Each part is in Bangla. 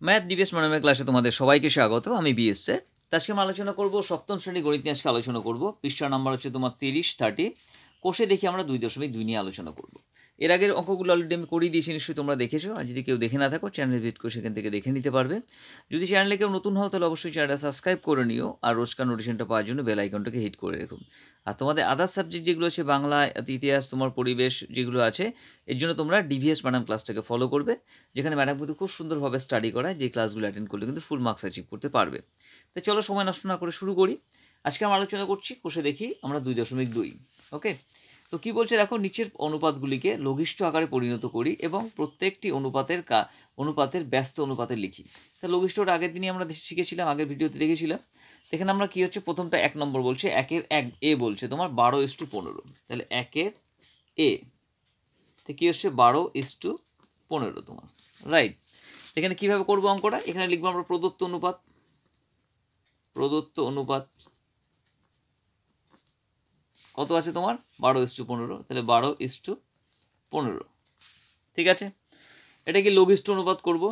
ম্যাথ ডিভিএস ম্যাডামের ক্লাসে তোমাদের সবাইকে স্বাগত। আমি বিএস স্যার। আজকে আমি আলোচনা করব সপ্তম শ্রেণী গণিত নিয়ে। আজকে আলোচনা করব পৃষ্ঠা নাম্বার হচ্ছে তোমার 30 কোষে দেখি আমরা 2.2 নিয়ে আলোচনা করব। এর আগের অঙ্কগুলো অলরেডি আমি করিয়ে দিয়েছি, নিশ্চয়ই তোমরা দেখেছো। আর যদি কেউ দেখে না থাকো চ্যানেল ভিজিট করে সেখান থেকে দেখে নিতে পারবে। যদি চ্যানেলে কেউ নতুন হও তাহলে অবশ্যই চ্যানেলটা সাবস্ক্রাইব করে নিও, আর রোজকার নোটিফিকেশনটা পাওয়ার জন্য বেল আইকনটাকে হিট করে রেখো। আর তোমাদের আদার সাবজেক্ট যেগুলো আছে, বাংলা, ইতিহাস, তোমার পরিবেশ যেগুলো আছে, এর জন্য তোমরা ডিভিএস ম্যাডাম ক্লাসটাকে ফলো করবে, যেখানে ম্যাডাম কিন্তু খুব সুন্দরভাবে স্টাডি করায়। যে ক্লাসগুলো অ্যাটেন্ড করলে কিন্তু ফুল মার্কস অ্যাচিভ করতে পারবে। তো চলো সময় নষ্ট না করে শুরু করি। আজকে আমরা আলোচনা করছি কোষে দেখি আমরা 2.2। ওকে, তো কি বলছে দেখো, নিচের অনুপাতগুলিকে লঘিষ্ঠ আকারে পরিণত করি এবং প্রত্যেকটি অনুপাতের ব্যস্ত অনুপাতে লিখি। তা লঘিষ্ঠটা আগের দিনই আমরা শিখেছিলাম, আগের ভিডিওতে দেখেছিলাম। এখানে আমরা কি হচ্ছে, প্রথমটা 1 নম্বর বলছে, 1-এর এ বলছে তোমার 12:15। তাহলে 1-এর এ তো কি হচ্ছে 12:15 তোমার, রাইট। এখানে কিভাবে করবো অঙ্কটা, এখানে লিখবো আমরা প্রদত্ত অনুপাত কত আছে তোমার 12:15। তাহলে 12:15, ঠিক আছে। এটা কি লঘিষ্ঠ অনুপাত করব,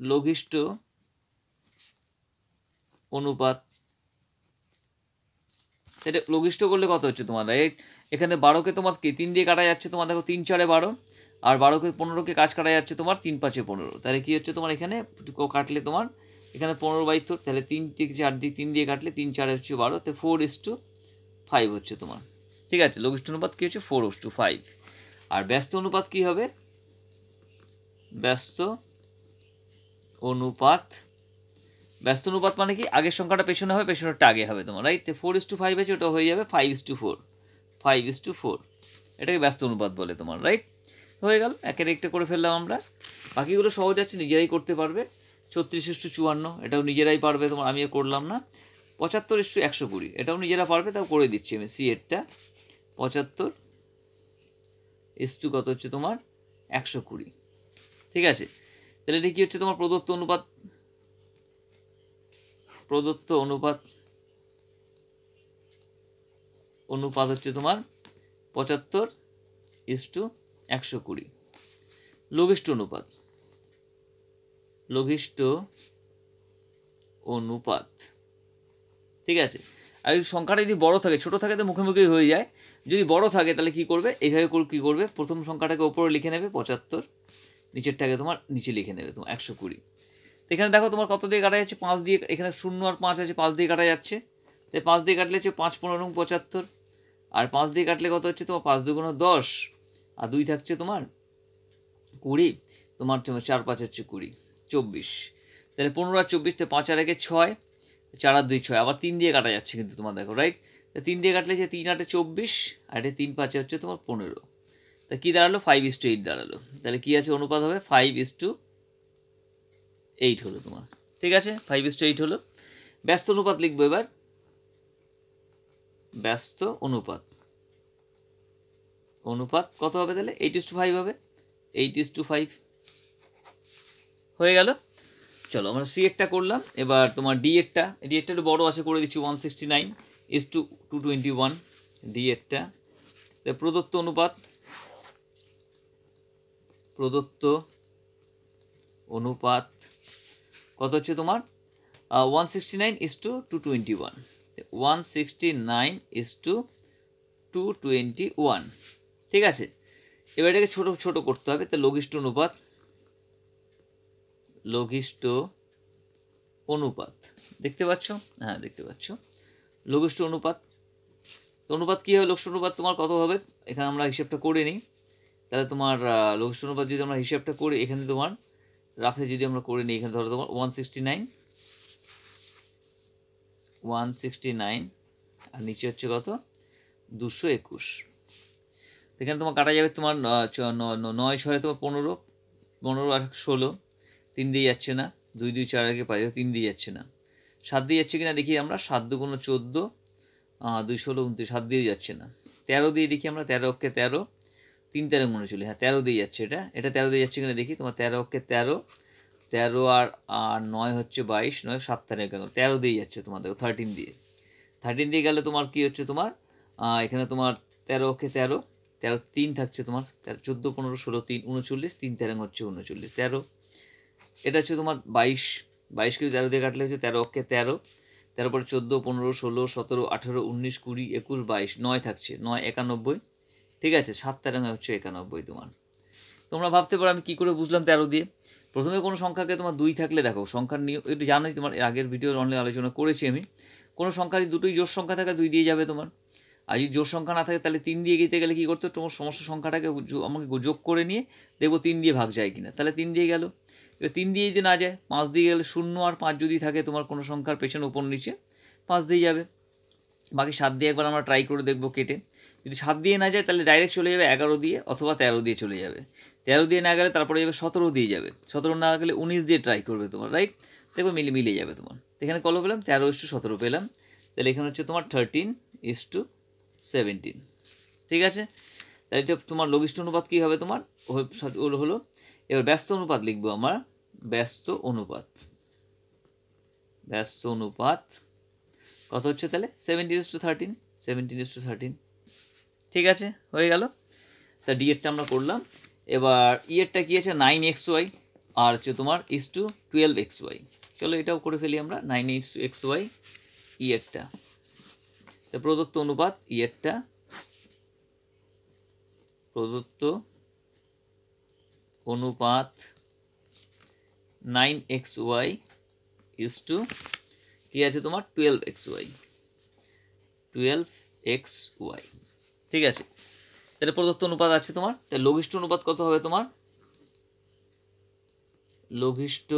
লঘিষ্ঠ অনুপাত। এটা লঘিষ্ঠ করলে কত হচ্ছে তোমার, রাইট। এখানে 12কে তোমার কি 3 দিয়ে কাটা যাচ্ছে তোমার, দেখো 3-4-এ 12, আর 12কে 15কে কাজ কাটা যাচ্ছে তোমার 3-5-এ 15। তাহলে কি হচ্ছে তোমার, এখানে কাটলে তোমার এখানে 15/4, তাহলে 3 থেকে 4 দিয়ে 3 দিয়ে কাটলে 3-4 হচ্ছে 12, তো 4:5 হচ্ছে তোমার, ঠিক আছে। লঘিষ্ঠ অনুপাত কি হচ্ছে 4:5। আর ব্যস্ত অনুপাত কি হবে, ব্যস্ত অনুপাত মানে কি, আগের সংখ্যাটা পেছনে হবে, পেছনেরটা আগে হবে তোমার, রাইট। 4:5 আছে, ওটা হয়ে যাবে 5:4। এটাকে ব্যস্ত অনুপাত বলে তোমার, রাইট। হয়ে গেল, একের একটা করে ফেললাম আমরা। বাকিগুলো সহজ আছে, নিজেরাই করতে পারবে। 36:54, এটাও নিজেরাই পারবে তোমার, আমি করলাম না। 75:120, এটাও নিজেরা পারবে, তাও করে দিচ্ছি আমি। সি এরটা 75 কত হচ্ছে তোমার 120, ঠিক আছে। তাহলে এটা কি হচ্ছে তোমার প্রদত্ত অনুপাত হচ্ছে তোমার 75:120। লঘিষ্ঠ অনুপাত, ঠিক আছে। আর যদি সংখ্যাটা যদি বড় থাকে, ছোট থাকে তো মুখে হয়ে যায়। যদি বড় থাকে তাহলে কি করবে, এইভাবে কি করবে, প্রথম সংখ্যাটাকে ওপরে লিখে নেবে 75, নিচেরটাকে তোমার নিচে লিখে নেবে তোমার 120। এখানে দেখো তোমার কত দিয়ে কাটা যাচ্ছে, 5 দিয়ে। এখানে 0 আর 5 আছে, 5 দিয়ে কাটা যাচ্ছে। তাই 5 দিয়ে কাটলে হচ্ছে 5-15 75, আর 5 দিয়ে কাটলে কত হচ্ছে তোমার 5 2 10, আর 2 থাকছে তোমার 20, তোমার 4-5 হচ্ছে 20, 24। তাহলে 15 আর 24, 5 আর 1 6, 4 আর 2 6, আবার 3 দিয়ে কাটা যাচ্ছে কিন্তু তোমার, দেখো, রাইট। 3 দিয়ে কাটলে যে 3 8 24, আর এটা 3 5 হচ্ছে তোমার 15। তা কি দাঁড়ালো, 5:8 দাঁড়ালো। তাহলে কি আছে, অনুপাত হবে 5:8 হলো তোমার, ঠিক আছে। 5:8 হলো। ব্যস্ত অনুপাত লিখবো এবার, ব্যস্ত অনুপাত কত হবে, তাহলে 8:5 হবে, 8:5 হয়ে গেল। চলো আমরা সি এরটা করলাম, এবার তোমার ডি এরটা একটু বড় আছে, করে দিচ্ছি 169:221। ডি এরটা প্রদত্ত অনুপাত কত হচ্ছে তোমার 169:221, 169:221, ঠিক আছে। এবার এটাকে ছোট ছোট করতে হবে। তো লঘিষ্ঠ অনুপাত দেখতে পাচ্ছ, হ্যাঁ দেখতে পাচ্ছ, লঘিষ্ঠ অনুপাত। তো অনুপাত কী হবে, লঘিষ্ঠ অনুপাত তোমার কত হবে, এখানে আমরা হিসেবটা করে নিই। তাহলে তোমার লঘিষ্ঠ অনুপাত যদি আমরা হিসেবটা করি, এখানে তোমার রাফে যদি আমরা করে নিই, এখানে ধরো তোমার 169, আর নিচে হচ্ছে কত 221। এখানে তোমার কাটা যাবে তোমার 9-6 তোমার 15, 15 আর 16, 3 দিয়ে যাচ্ছে না, 2 2 4 আগে পাই, 3 দিয়ে যাচ্ছে না, 7 দিয়ে যাচ্ছে কিনা দেখি আমরা, 7 2 14, 2 16 29, 7 দিয়ে যাচ্ছে না। 13 দিয়ে দেখি আমরা, 13 অক্ষে 13, 3 13 39, হ্যাঁ 13 দিয়ে যাচ্ছে, এটা 13 দিয়ে যাচ্ছে কিনা দেখি। তোমার 13 অক্ষে 13, 13 আর 9 হচ্ছে 22, 9 7 13 দিয়ে যাচ্ছে তোমার, দেখো 13 দিয়ে গেলে তোমার কি হচ্ছে তোমার এখানে তোমার 13 অক্ষে 13, 13 3 থাকছে তোমার, 14 15 16 3 39, 3 13 হচ্ছে 39, 13 এটা হচ্ছে তোমার 22, 22 কেজি 13 দিয়ে কাটলে হচ্ছে 13 অক্ষে 13, তারপরে 14, 15, 16, 17, 18, 19, 20, 21, 22, 9 থাকছে, 9 91, ঠিক আছে, 7 13 হচ্ছে 91 তোমার। তোমরা ভাবতে পারো আমি কী করে বুঝলাম 13 দিয়ে। প্রথমে কোনো সংখ্যাকে তোমার 2 থাকলে দেখো সংখ্যার নিয়ম একটু জানোই, তোমার আগের ভিডিওর অনলাইন আলোচনা করেছি আমি। কোনো সংখ্যার দুটোই জোড় সংখ্যা থাকে 2 দিয়ে যাবে তোমার। আর যদি জোড় সংখ্যা না থাকে তাহলে 3 দিয়ে গেতে গেলে কী করতে, তোমার সমস্ত সংখ্যাটাকে আমাকে যোগ করে নিয়ে দেখবো 3 দিয়ে ভাগ যায় কিনা, তাহলে 3 দিয়ে গেল। এবার 3 দিয়ে যদি না যায় 5 দিয়ে গেলে 0 আর 5 যদি থাকে তোমার কোনো সংখ্যার পেছনে উপর নিচে 5 দিয়ে যাবে। বাকি 7 দিয়ে একবার আমরা ট্রাই করে দেখবো কেটে, যদি 7 দিয়ে না যায় তাহলে ডাইরেক্ট চলে যাবে 11 দিয়ে অথবা 13 দিয়ে চলে যাবে। 13 দিয়ে না গেলে তারপরে যাবে 17 দিয়ে যাবে, 17 না গেলে 19 দিয়ে ট্রাই করবে তোমার, রাইট। দেখবে মিলে যাবে তোমার। এখানে কত পেলাম 13:17 পেলাম, তাহলে এখানে হচ্ছে তোমার 13:17, ঠিক আছে। তাহলে এটা তোমার লঘিষ্ঠ অনুপাত কী হবে তোমার হলো। এবার ব্যস্ত অনুপাত লিখবো আমরা, ব্যস্ত অনুপাত কত হচ্ছে তাহলে 17:13, 17:13, ঠিক আছে, হয়ে গেল। তা ডি এরটা আমরা করলাম। এবার ইয়েরটা কী আছে 9xy আর হচ্ছে তোমার (12xy). চলো এটাও করে ফেলি আমরা, 9xy ইয়েরটা। প্রদত্ত অনুপাত ইয়েরটা, প্রদত্ত অনুপাত 9xy কি আছে তোমার 12xy, ঠিক আছে। তাহলে প্রদত্ত অনুপাত আছে তোমার। তাহলে লঘিষ্ঠ অনুপাত কত হবে তোমার, লঘিষ্ঠ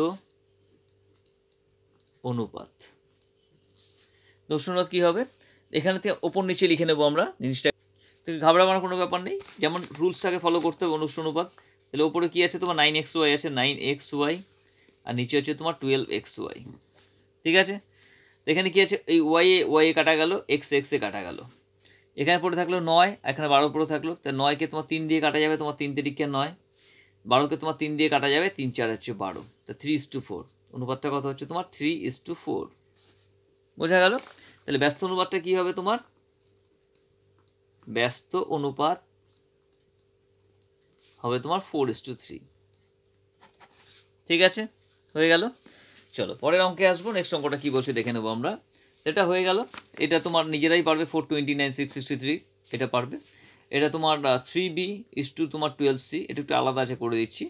অনুপাত কী হবে, এখানে থেকে ওপর নিচে লিখে নেবো আমরা জিনিসটা, ঘাবড়াবার কোনো ব্যাপার নেই, যেমন রুলসটাকে ফলো করতে হবে লঘিষ্ঠ অনুপাত। তাহলে ওপরে কী আছে তোমার 9xy আছে, 9xy আর নিচে হচ্ছে তোমার 12xy, ঠিক আছে। এখানে কী আছে এই ওয়াই কাটা গেল, এক্স এ কাটা গেল, এখানে পড়ে থাকলো 9, এখানে 12 পড়ে থাকলো। তা 9কে তোমার 3 দিয়ে কাটা যাবে, তোমার 3 তিরিকে 9, 12কে তোমার 3 দিয়ে কাটা যাবে, 3 4 হচ্ছে 12, তা 3:4 অনুপাতটা কত হচ্ছে তোমার 3:4, বোঝা গেল। তাহলে ব্যস্ত অনুপাতটা কী হবে তোমার, ব্যস্ত অনুপাত হবে তোমার 4:3, ঠিক আছে, হয়ে গেল। চলো পরের অঙ্কে আসবো, নেক্সট অঙ্কটা কী বলছে দেখে নেবো আমরা। এটা হয়ে গেল, এটা তোমার নিজেরাই পারবে 429,663, এটা পারবে। এটা তোমার 3b তোমার 12c, এটা একটু আলাদা আছে করে দিচ্ছি,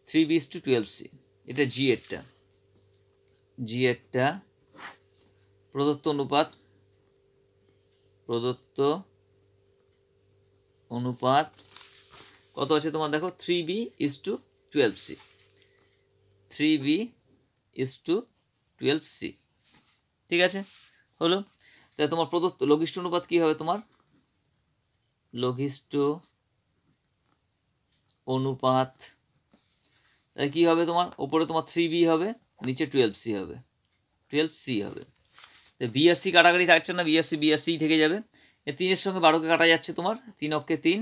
3b 12c। এটা জি এরটা প্রদত্ত অনুপাত কত আছে তোমার দেখো 3b 12c, 3b 12c, ঠিক আছে, হলো। তাহলে তোমার প্রদত্ত লঘিষ্ঠ অনুপাত কী হবে তোমার, লঘিষ্ঠ অনুপাত তাহলে কী হবে তোমার, ওপরে তোমার 3b হবে, নিচে 12c হবে, 12c হবে। তো বি আর সি কাটাকাটি থাকছে না, বি আর সি থেকে যাবে। 3-এর সঙ্গে 12কে কাটা যাচ্ছে তোমার, 3 অক্ষে 3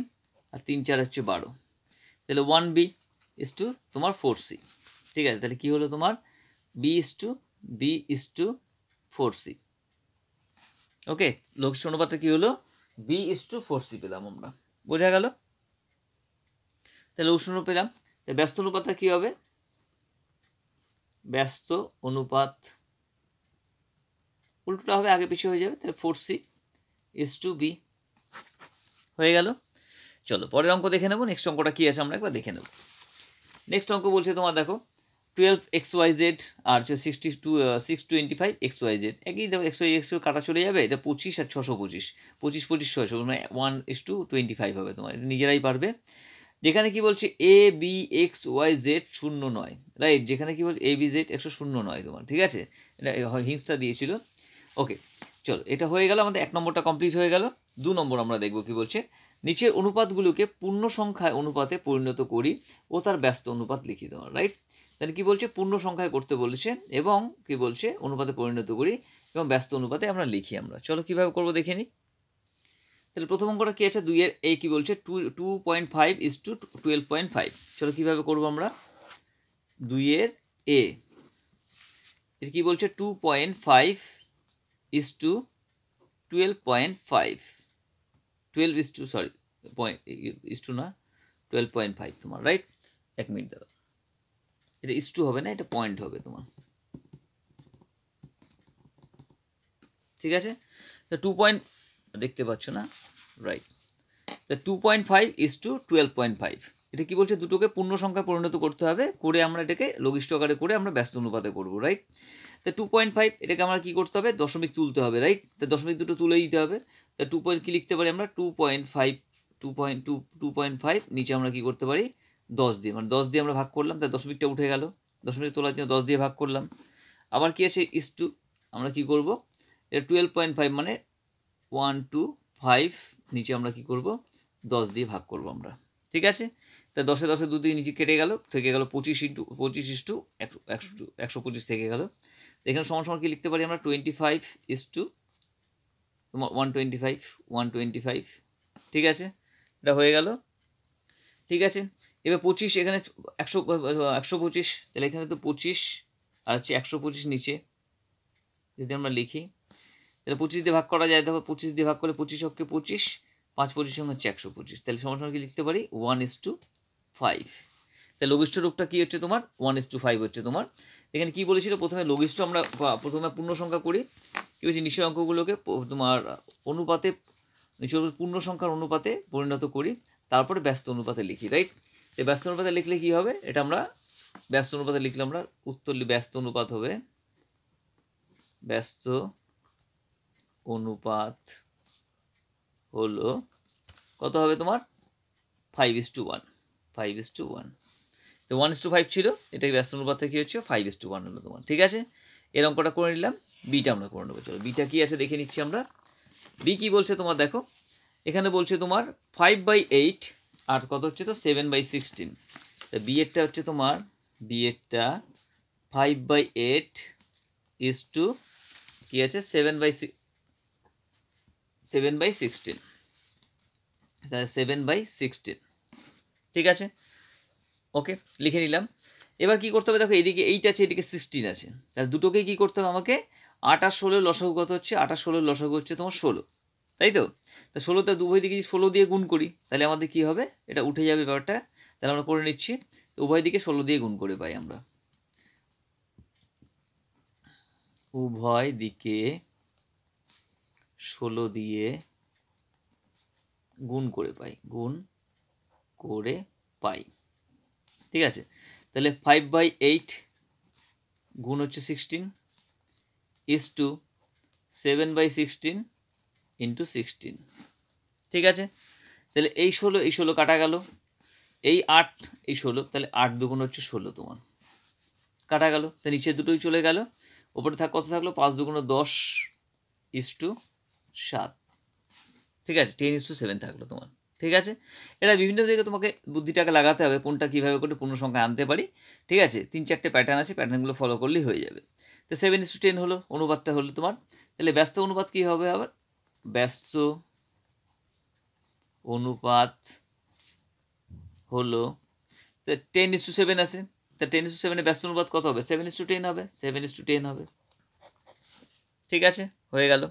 আর 3 4 হচ্ছে 12, তাহলে 1b তোমার 4c, ঠিক আছে। তাহলে কী হলো তোমার b 4c, ওকে। লঘিষ্ঠ অনুপাতটা কী হলো b 4c পেলাম আমরা, বোঝা গেল। তাহলে লঘিষ্ঠ অনুপাত পেলাম। ব্যস্ত অনুপাতটা কী হবে, ব্যস্ত অনুপাত উল্টোটা হবে, আগে পিছিয়ে হয়ে যাবে, তাহলে 4c/b হয়ে গেল। চলো পরের অঙ্ক দেখে নেবো, নেক্সট অঙ্কটা কী আছে আমরা একবার দেখে নেব। নেক্সট অঙ্ক বলছে তোমার দেখো 12xyz আর 625xyz, একই দেখো x কাটা চলে যাবে, এটা 25 আর 625, 25 25 600 মানে 1:25 হবে তোমার, এটা নিজেরাই পারবে। যেখানে কি বলছে ABXYZ 0 নয়, রাইট, যেখানে কি বলছে ABZ 100 নয় তোমার, ঠিক আছে, এটা হিংসটা দিয়েছিল, ওকে। চলো এটা হয়ে গেল আমাদের 1 নম্বরটা কমপ্লিট হয়ে গেল। 2 নম্বর আমরা দেখব কি বলছে, নিচের অনুপাতগুলোকে পূর্ণ সংখ্যায় অনুপাতে পরিণত করি ও তার ব্যস্ত অনুপাত লিখি দেওয়া, রাইট। তাহলে কি বলছে পূর্ণ সংখ্যায় করতে বলেছে এবং কি বলছে অনুপাতে পরিণত করি এবং ব্যস্ত অনুপাতে আমরা লিখি আমরা। চলো কিভাবে করবো দেখে নিই। তাহলে প্রথম অঙ্কটা কি আছে 2 এর এ কি বলছে 2.5:12.5, চলো কিভাবে করবো আমরা। 2 এর এ এর কি বলছে 2.5:12.5, 12:5 তোমার, রাইট। 1 মিনিট দাঁড়াও, এটা ইস টু হবে না, এটা পয়েন্ট হবে তোমার, ঠিক আছে। তো 2 পয়েন্ট দেখতে পাচ্ছ না, রাইট। তো 2.5 ইস টু 12.5, এটা কি বলছে, দুটোকে পূর্ণ সংখ্যায় পরিণত করতে হবে, করে আমরা এটাকে লঘিষ্ঠ আকারে করে আমরা ব্যস্ত অনুপাতে করবো, রাইট। তো 2.5 এটাকে আমরা কি করতে হবে, দশমিক তুলতে হবে, রাইট। তো দশমিক দুটো তুলে দিতে হবে। তো 2 পয়েন্ট কি লিখতে পারি আমরা, 2.5, 2.5 নিচে আমরা কি করতে পারি, 10 দিয়ে, মানে 10 দিয়ে আমরা ভাগ করলাম, তাই দশমিকটা উঠে গেল, দশমিক তোলার জন্য 10 দিয়ে ভাগ করলাম। আবার কি আছে, ইস টু, আমরা কি করব, এটা 12.5 মানে 1 2 5, নিচে আমরা কি করব, 10 দিয়ে ভাগ করব আমরা, ঠিক আছে। তা 10 10 2 দিয়ে নিচে কেটে গেল, থেকে গেল 25 থেকে গেল। এখানে সমান সমান কি লিখতে পারি আমরা, 25 ইস টু তোমার 125, ঠিক আছে, এটা হয়ে গেল, ঠিক আছে। এবার 25, এখানে 125, তাহলে এখানে তো 25 আর হচ্ছে 125 নিচে যদি আমরা লিখি, তাহলে 25 দিয়ে ভাগ করা যায়, দেখো 25 দিয়ে ভাগ করলে 25 অক্ষে 25, 5 25 হচ্ছে 125, তাহলে সমান সমান কি লিখতে পারি, 1:5। তাহলে লঘিষ্ঠ রূপটা কি হচ্ছে তোমার, 1:5 হচ্ছে তোমার। এখানে কি বলেছিল, প্রথমে লঘিষ্ঠ আমরা প্রথমে পূর্ণ সংখ্যা করি, কি বলছি, নিচের অঙ্কগুলোকে তোমার অনুপাতে, নিচের পূর্ণ সংখ্যার অনুপাতে পরিণত করি, তারপরে ব্যস্ত অনুপাতে লিখি, রাইট। এই ব্যস্ত অনুপাতে লিখলে কি হবে, এটা আমরা ব্যস্ত অনুপাতে লিখলে আমরা উত্তর, ব্যস্ত অনুপাত হবে, ব্যস্ত অনুপাত হলো কত হবে তোমার, 5:1, 5:1। তো 1:5 ছিল, এটাকে ব্যস্ত অনুপাতে কি হচ্ছে, 5:1 হলো তোমার, ঠিক আছে। এর অঙ্কটা করে নিলাম। বিটা আমরা করে নেবো, চলো বিটা কি আছে দেখে নিচ্ছি আমরা। বি কি বলছে তোমার, দেখো এখানে বলছে তোমার 5/8 আর কত হচ্ছে তো 7/16। তা বি এরটা হচ্ছে তোমার, বি এরটা 5/8 ইস টু কি আছে 7/16, তাহলে 7/16, ঠিক আছে, ওকে লিখে নিলাম। এবার কি করতে হবে, দেখো এদিকে 8 আছে, এদিকে 16 আছে, তাহলে দুটোকেই কি করতে হবে আমাকে, 8 আর 16 লসাগু কত হচ্ছে, 8 আর 16 লসাগু হচ্ছে তোমার 16, তাই তো। তা 16তে উভয় দিকে 16 দিয়ে গুণ করি, তাহলে আমাদের কি হবে, এটা উঠে যাবে ব্যাপারটা, তাহলে আমরা করে নিচ্ছি, তো উভয় দিকে 16 দিয়ে গুণ করে পাই আমরা, উভয় দিকে 16 দিয়ে গুণ করে পাই, গুণ করে পাই, ঠিক আছে। তাহলে 5/8 গুণ হচ্ছে 16 ইস টু 7/16 ইন্টু 16, ঠিক আছে। তাহলে এই 16 কাটা গেল, এই 8 এই 16, তাহলে 8 দুগুণ হচ্ছে 16 তোমার, কাটা গেল, তো নিচে দুটোই চলে গেল, ওপরে কত থাকলো, 5 দুগুণ 10 ইস টু 7, ঠিক আছে, 10:7 থাকলো তোমার, ঠিক আছে। এটা বিভিন্ন দিকে তোমাকে বুদ্ধিটাকে লাগাতে হবে, কোনটা কীভাবে করে পূর্ণ সংখ্যা আনতে পারি, ঠিক আছে। 3-4টে প্যাটার্ন আছে, প্যাটার্নগুলো ফলো করলেই হয়ে যাবে। তো 7:10 হলো অনুপাতটা হলো তোমার, তাহলে ব্যস্ত অনুপাত কী হবে আবার, ব্যস্ত অনুপাত হলো, তো 10:7 আছে, তা 10:7 ব্যস্ত অনুপাত কত হবে, 7:10 হবে, 7:10 হবে, ঠিক আছে, হয়ে গেল।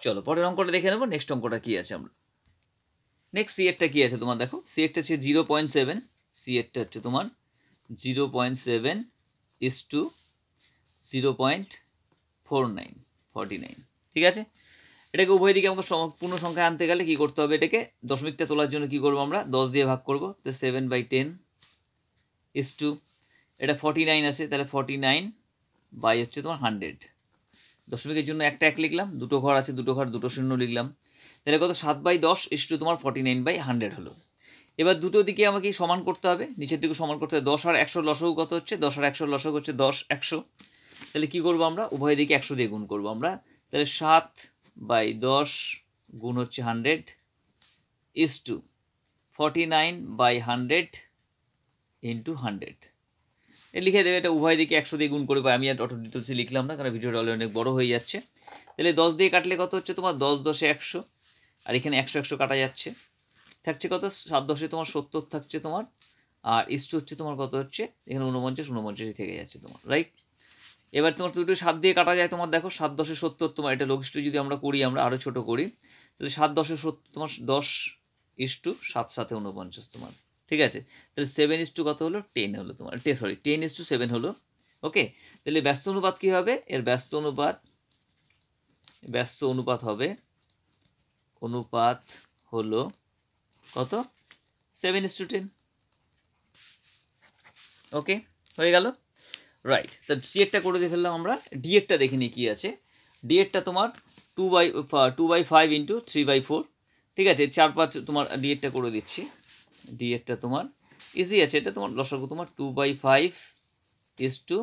চলো পরের অঙ্কটা দেখে নেবো, নেক্সট অঙ্কটা কী আছে আমরা, নেক্সট সি এরটা কী আছে তোমার, দেখো সি এরটা হচ্ছে 0.7, সি এরটা হচ্ছে তোমার 0.7 ইস টু 0.49, ঠিক আছে। এটাকে উভয় দিকে আমাকে পূর্ণ সংখ্যা আনতে গেলে কি করতে হবে, এটাকে দশমিকটা তোলার জন্য কি করবো আমরা, 10 দিয়ে ভাগ করবো, তো 7/10 ইস টু, এটা 49 আছে, তাহলে 49 বাই হচ্ছে তোমার 100, দশমিকের জন্য একটা 1 লিখলাম, দুটো ঘর আছে, দুটো ঘর দুটো শূন্য লিখলাম, তাহলে কত 7/10 ইস টু তোমার 49/100 হলো। এবার দুটো দিকে আমাকে সমান করতে হবে, নিচের দিকে সমান করতে হবে, 10 আর 100 লসাগু কত হচ্ছে, 10 আর 100 লসাগু হচ্ছে 10 100, তাহলে কি করবো আমরা, উভয় দিকে 100 দিয়ে গুণ করবো আমরা, তাহলে 7/10 গুণ হচ্ছে 100 ইস টু 49/100 ইন্টু 100, লিখে দেবে, এটা উভয় দিকে 100 দিয়ে গুণ করে পাই। আমি আর অটো ডিটেলসে লিখলাম না, কারণ ভিডিওটা অলরেডি অনেক বড় হয়ে যাচ্ছে। তাহলে 10 দিয়ে কাটলে কত হচ্ছে তোমার, 10 10 100, আর এখানে 100 100 কাটা যাচ্ছে, থাকছে কত, 7 10 তোমার 70 থাকছে তোমার, আর ইস্টু হচ্ছে তোমার কত হচ্ছে, এখানে 49 থেকে যাচ্ছে তোমার, রাইট। এবার তোমার দুটো 7 দিয়ে কাটা যায় তোমার, দেখো 7 10 70 তোমার, এটা লঘিষ্ঠ যদি আমরা করি, আমরা আরও ছোটো করি, তাহলে 7 10 70 তোমার 10 ইস্টু 7 7 49 তোমার, ঠিক আছে, তাহলে 7:, কত হলো 10 হলো তোমার, 10:7 হলো। ওকে, তাহলে ব্যস্ত অনুপাত কী হবে, এর ব্যস্ত অনুপাত হবে, অনুপাত হলো কত 7:10। ওকে, হয়ে গেল, রাইট। তা সি এরটা করে দিয়ে ফেললাম আমরা, ডি এরটা দেখে নিই কী আছে। ডি এরটা তোমার 2/5 ইন্টু 3/4, ঠিক আছে, 4/5 তোমার ডি এরটা করে দিচ্ছি। ডি এরটা তোমার ইজি আছে, এটা তোমার লসাগু তোমার 2/5 ইজটু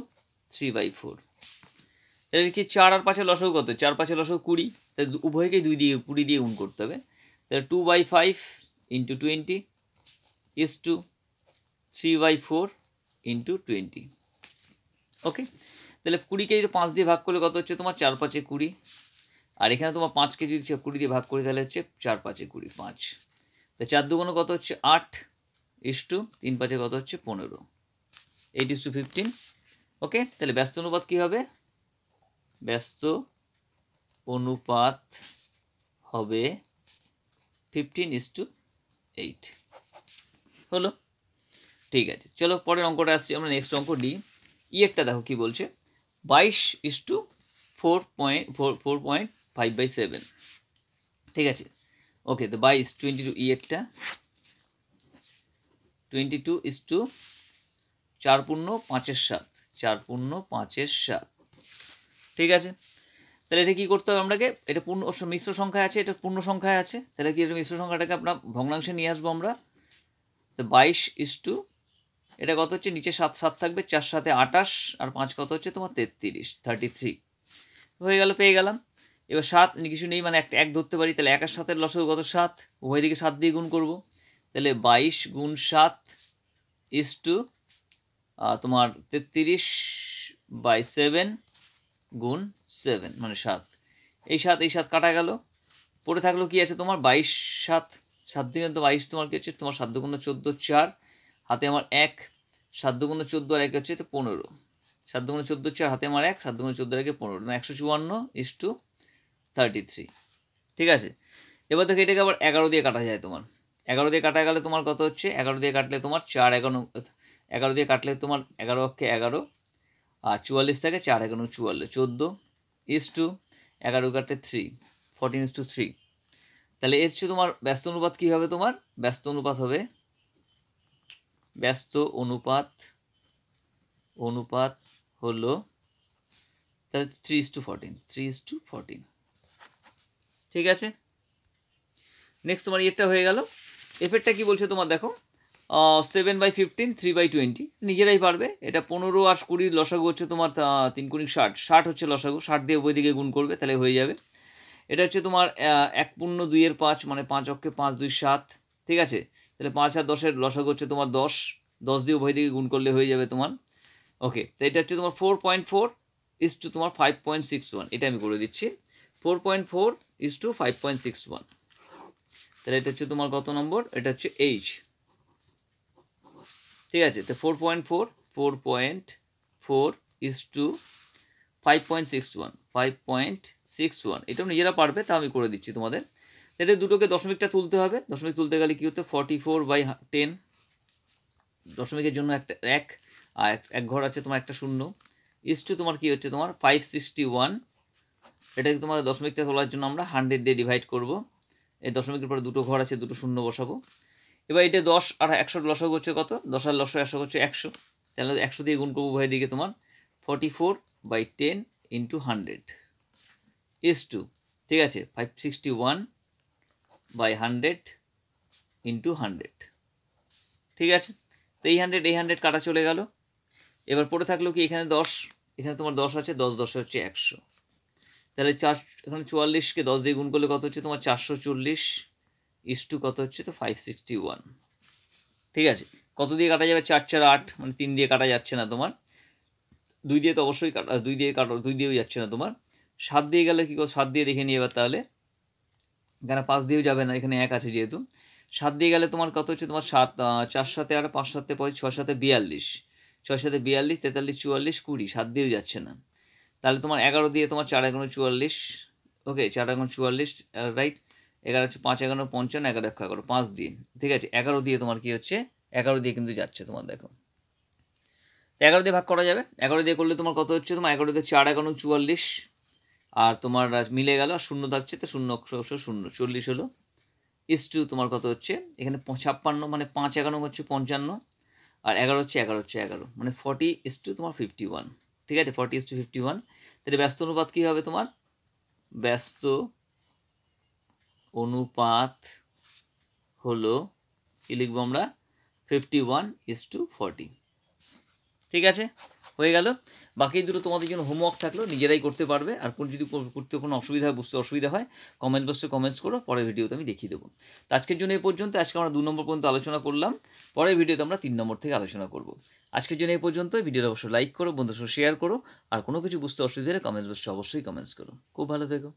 3/4। তাহলে কি 4 আর 5 লসাগু কত, 4 5 লসাগু 20, তাহলে উভয়কেই 20 দিয়ে গুণ করতে হবে। তাহলে 2/5 ইন্টু 20 ইজটু 3/4 ইন্টু 20। ওকে, তাহলে 20কে যদি 5 দিয়ে ভাগ করলে কত হচ্ছে তোমার 4 5 20, আর এখানে তোমার 5কে যদি 20 দিয়ে ভাগ করি তাহলে হচ্ছে 4 5 20 5, তো 4 2 কত হচ্ছে 8 ইজটু 3 5 কত হচ্ছে 15, 8:15। ওকে, তাহলে ব্যস্ত অনুপাত কী হবে, ব্যস্ত অনুপাত হবে 15:8 হলো। ঠিক আছে, চলো পরের অঙ্কটা আসছি আমরা, নেক্সট অঙ্ক ডি। ইয়েরটা দেখো কি বলছে, 22:4.5/7, ঠিক আছে। ওকে, তো 22 ইয়েরটা 22:4.5/7, 4.5/7, ঠিক আছে। তাহলে এটা কী করতে হবে আপনাকে, এটা মিশ্র সংখ্যায় আছে, এটা পূর্ণ সংখ্যায় আছে, তাহলে কি এটা মিশ্র সংখ্যাটাকে আপনার ভগ্নাংশে নিয়ে আসবো আমরা। তো 22, এটা কত হচ্ছে, নিচে 7 7 থাকবে, 4 7 28, আর 5 কত হচ্ছে তোমার 33 হয়ে গেল, পেয়ে গেলাম। এবার 7 কিছু নেই মানে এক ধরতে পারি, তাহলে 1 আর 7 লসাগু কত 7, উভয় দিকে 7 দিয়ে গুণ করব। তাহলে 22 গুণ 7 ইজটু তোমার 33/7 গুণ 7 মানে 7, এই 7 কাটা গেল, পড়ে থাকলো কি আছে তোমার 22 7 দিকে তো 22 তোমার কি হচ্ছে তোমার 7 × 14 4, হাতে আমার 1, 7 × 14 আর 1 হচ্ছে তো 15, 7 × 14 4, হাতে আমার 1, 7 × 14 আর 1 15, 154:33, ঠিক আছে। এবার দেখো এটাকে আবার 11 দিয়ে কাটা যায় তোমার, 11 দিয়ে কাটা গেলে তোমার কত হচ্ছে, 11 দিয়ে কাটলে তোমার 4 11 দিয়ে কাটলে তোমার 11 অক্ষে 11, আর 44 থাকে, 4 11 44, 14 11 কাটলে 3, 14:3। তাহলে এর হচ্ছে তোমার ব্যস্ত অনুপাত কী হবে, তোমার ব্যস্ত অনুপাত হবে, ব্যস্ত অনুপাত হলো তাহলে 3:14, ঠিক আছে। নেক্সট তোমার ইয়েরটা হয়ে গেল। এফেরটা কি বলছে তোমার দেখো, 7/15 3/20, নিজেরাই পারবে। এটা 15 আর 20 লসাগু হচ্ছে তোমার 3 × 60, 60 হচ্ছে লসাগু, 60 দিয়ে উভয় দিকে গুণ করবে তাহলে হয়ে যাবে। এটা হচ্ছে তোমার 1.2 মানে 5 অক্ষে 5 2 7, ঠিক আছে। তাহলে 5 আর 10-এর লসাগু হচ্ছে তোমার 10, 10 দিয়ে উভয় দিকে গুণ করলে হয়ে যাবে তোমার। ওকে, তো এটা হচ্ছে তোমার 4.4 তোমার 5.61, এটা আমি করে দিচ্ছি, 4.4 5.61। তাহলে এটা হচ্ছে তোমার কত নম্বর, এটা হচ্ছে এইচ, ঠিক আছে। তো 4.4 5.61, এটাও নিজেরা পারবে, তা আমি করে দিচ্ছি তোমাদের। এটা দুটোকে দশমিকটা তুলতে হবে, দশমিক তুলতে গেলে কি হতো 44/10, দশমিকের জন্য একটা 1 আর এক ঘর আছে তোমার একটা শূন্য, তোমার কি হচ্ছে তোমার 561। এটাকে তোমার দশমিকটা তোলার জন্য আমরা 100 দিয়ে ডিভাইড করব, এই দশমিকের পরে দুটো ঘর আছে, দুটো শূন্য বসাবো। এবার এটা 10 আর 100 লসাগু হচ্ছে কত, 10 আর 100 হচ্ছে 100, তাহলে 100 দিয়ে গুণ করবো উভয় দিকে, তোমার 44/10 × 100 ঠিক আছে 561/100 × 100, ঠিক আছে। তো এই 100 কাটা চলে গেল। এবার পড়ে থাকলো কি, এখানে 10, এখানে তোমার 10 আছে, 10 10 হচ্ছে 100, তাহলে এখানে 44কে 10 দিয়ে গুণ করলে কত হচ্ছে তোমার 440 কত হচ্ছে তো 561, ঠিক আছে। কত দিয়ে কাটা যাবে, 4 4 8, মানে 3 দিয়ে কাটা যাচ্ছে না তোমার, 2 দিয়ে তো অবশ্যই কাটা, 2 দিয়েও যাচ্ছে না তোমার, 7 দিয়ে গেলে কি 7 দিয়ে দেখে নিয়ে এবার, তাহলে এখানে 5 দিয়েও যাবে না, এখানে 1 আছে যেহেতু, 7 দিয়ে গেলে তোমার কত হচ্ছে তোমার 7 4 7 আর 5 7 6 7 42, 6 7 42 43 44 20, 7 দিয়েও যাচ্ছে না, তাহলে তোমার 11 দিয়ে তোমার 4 11 44, ওকে 4 11 44, রাইট। 11 হচ্ছে 5 11 55, 11 11 5 দিয়ে, ঠিক আছে। 11 দিয়ে তোমার কি হচ্ছে 11 দিয়ে কিন্তু যাচ্ছে তোমার, দেখো 11 দিয়ে ভাগ করা যাবে। 11 দিয়ে করলে তোমার কত হচ্ছে, তোমার 11 দিয়ে 4 11 44, আর তোমার মিলে গেল, আর শূন্য থাকছে তো শূন্য শূন্য 40 হলো, ইস টু তোমার কত হচ্ছে এখানে 56, মানে 5 11 হচ্ছে 55, আর 11 হচ্ছে 11 মানে 40 তোমার 51। ঠিক আছে, 40:51। তাহলে ব্যস্ত অনুপাত কী হবে তোমার, ব্যস্ত অনুপাত হলো কি লিখবো আমরা, 51:40। ঠিক আছে, হয়ে গেল। বাকি দুটো তোমাদের জন্য হোমওয়ার্ক থাকলো, নিজেরাই করতে পারবে। আর যদি করতে কোনো অসুবিধা হয়, বুঝতে অসুবিধা হয়, কমেন্ট বক্সে কমেন্টস করো, পরের ভিডিওতে আমি দেখিয়ে দেবো। তো আজকের জন্য এই পর্যন্ত। আজকে আমরা 2 নম্বর পর্যন্ত আলোচনা করলাম, পরের ভিডিওতে আমরা 3 নম্বর থেকে আলোচনা করব। আজকের জন্য এই পর্যন্ত। ভিডিওটা অবশ্যই লাইক করো, বন্ধুদের সাথে শেয়ার করো, আর কোনো কিছু বুঝতে অসুবিধা হলে কমেন্টস বক্সে অবশ্যই কমেন্টস করো। খুব ভালো থেকো।